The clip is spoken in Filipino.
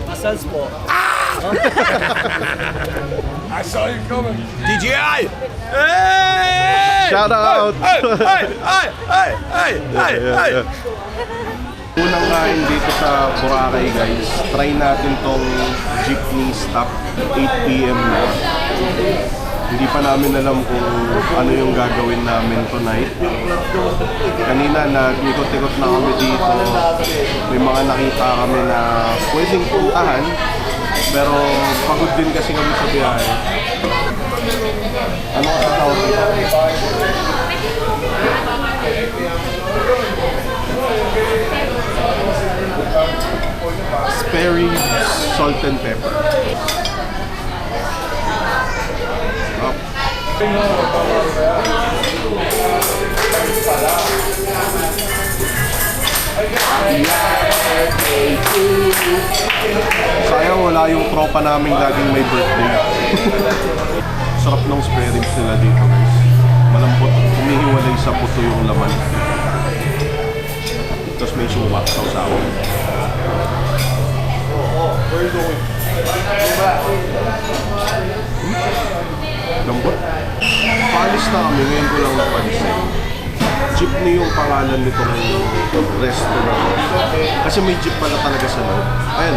Massage po. I saw you coming. DJI! Hey! Shout out! Hey! Unang kain dito sa Boracay guys, try natin tong jeepney stop, 8 PM na. Hindi pa namin alam kung ano yung gagawin namin tonight. Kanina nag-ikot-ikot na kami dito, may mga nakita kami na pwedeng puntahan, pero pagod din kasi kami sa biyahe. Ano ka sa tawag dito? Spare ribs, salt and pepper. Up. Sayang wala yung tropa namin laging may birthday. Sarap ng spare ribs nila dito guys. Malambot, humihiwalay sa puto yung laman. Tapos may sumak sa usawa. Where are you going? Lambot. Palis na kami, ngayon ko lang napalis. Jeepney yung pangalan nitong restaurant. Kasi may jeep pala talaga sa loob. Ayan.